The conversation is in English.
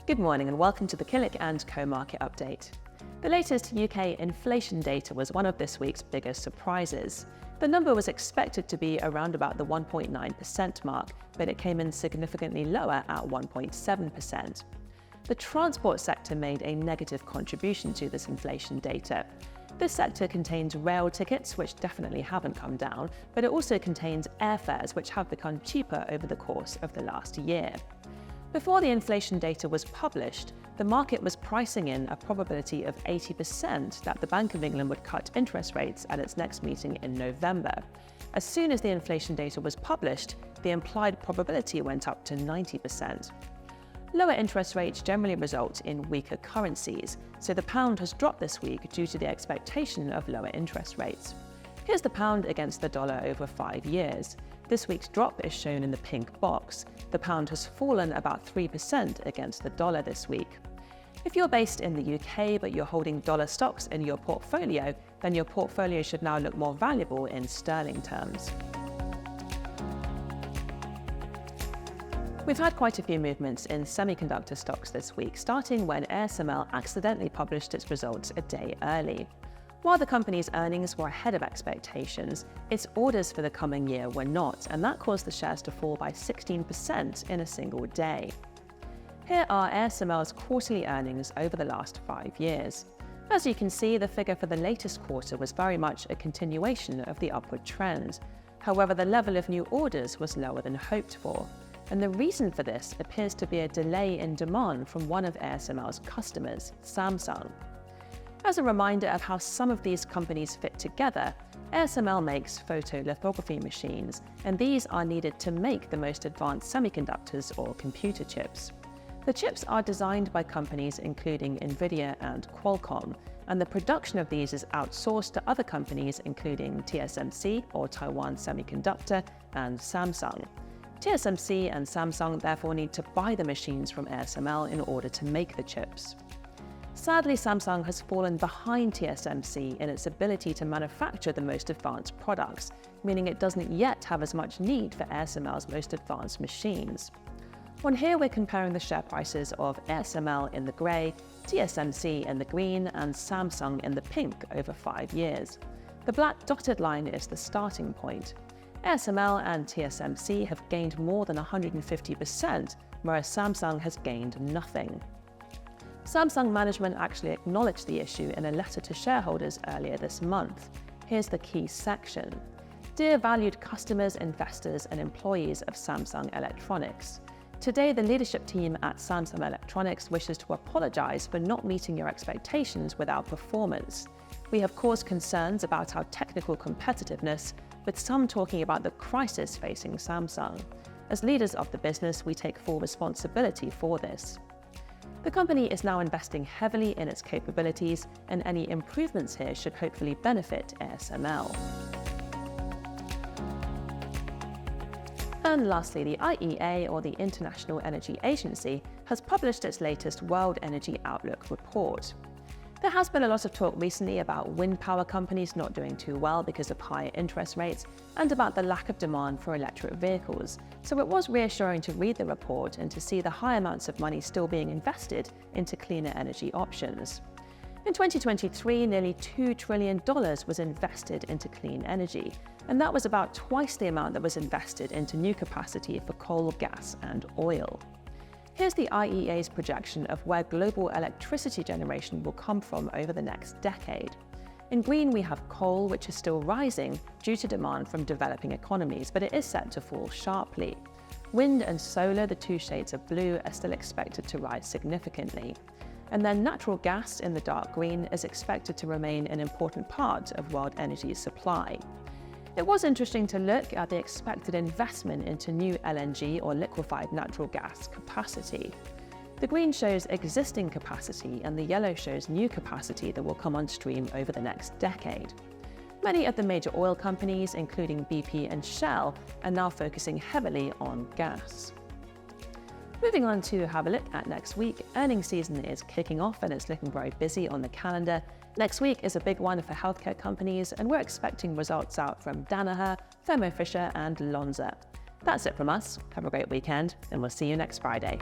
Good morning and welcome to the Killik & Co market update. The latest UK inflation data was one of this week's biggest surprises. The number was expected to be around about the 1.9% mark, but it came in significantly lower at 1.7%. The transport sector made a negative contribution to this inflation data. This sector contains rail tickets, which definitely haven't come down, but it also contains airfares, which have become cheaper over the course of the last year. Before the inflation data was published, the market was pricing in a probability of 80% that the Bank of England would cut interest rates at its next meeting in November. As soon as the inflation data was published, the implied probability went up to 90%. Lower interest rates generally result in weaker currencies, so the pound has dropped this week due to the expectation of lower interest rates. Here's the pound against the dollar over 5 years. This week's drop is shown in the pink box. The pound has fallen about 3% against the dollar this week. If you're based in the UK but you're holding dollar stocks in your portfolio, then your portfolio should now look more valuable in sterling terms. We've had quite a few movements in semiconductor stocks this week, starting when ASML accidentally published its results a day early. While the company's earnings were ahead of expectations, its orders for the coming year were not, and that caused the shares to fall by 16% in a single day. Here are ASML's quarterly earnings over the last 5 years. As you can see, the figure for the latest quarter was very much a continuation of the upward trend. However, the level of new orders was lower than hoped for. And the reason for this appears to be a delay in demand from one of ASML's customers, Samsung. As a reminder of how some of these companies fit together, ASML makes photolithography machines, and these are needed to make the most advanced semiconductors or computer chips. The chips are designed by companies including NVIDIA and Qualcomm, and the production of these is outsourced to other companies including TSMC or Taiwan Semiconductor and Samsung. TSMC and Samsung therefore need to buy the machines from ASML in order to make the chips. Sadly, Samsung has fallen behind TSMC in its ability to manufacture the most advanced products, meaning it doesn't yet have as much need for ASML's most advanced machines. On here we're comparing the share prices of ASML in the grey, TSMC in the green and Samsung in the pink over 5 years. The black dotted line is the starting point. ASML and TSMC have gained more than 150%, whereas Samsung has gained nothing. Samsung management actually acknowledged the issue in a letter to shareholders earlier this month. Here's the key section. Dear valued customers, investors and employees of Samsung Electronics. Today, the leadership team at Samsung Electronics wishes to apologize for not meeting your expectations with our performance. We have caused concerns about our technical competitiveness, with some talking about the crisis facing Samsung. As leaders of the business, we take full responsibility for this. The company is now investing heavily in its capabilities, and any improvements here should hopefully benefit ASML. And lastly, the IEA, or the International Energy Agency, has published its latest World Energy Outlook report. There has been a lot of talk recently about wind power companies not doing too well because of higher interest rates and about the lack of demand for electric vehicles, so it was reassuring to read the report and to see the high amounts of money still being invested into cleaner energy options. In 2023, nearly $2 trillion was invested into clean energy, and that was about twice the amount that was invested into new capacity for coal, gas and oil. Here's the IEA's projection of where global electricity generation will come from over the next decade. In green, we have coal, which is still rising due to demand from developing economies, but it is set to fall sharply. Wind and solar, the two shades of blue, are still expected to rise significantly. And then natural gas in the dark green is expected to remain an important part of world energy supply. It was interesting to look at the expected investment into new LNG or liquefied natural gas capacity. The green shows existing capacity and the yellow shows new capacity that will come on stream over the next decade. Many of the major oil companies, including BP and Shell, are now focusing heavily on gas. Moving on to have a look at next week, earnings season is kicking off and it's looking very busy on the calendar. Next week is a big one for healthcare companies, and we're expecting results out from Danaher, Thermo Fisher and Lonza. That's it from us. Have a great weekend, and we'll see you next Friday.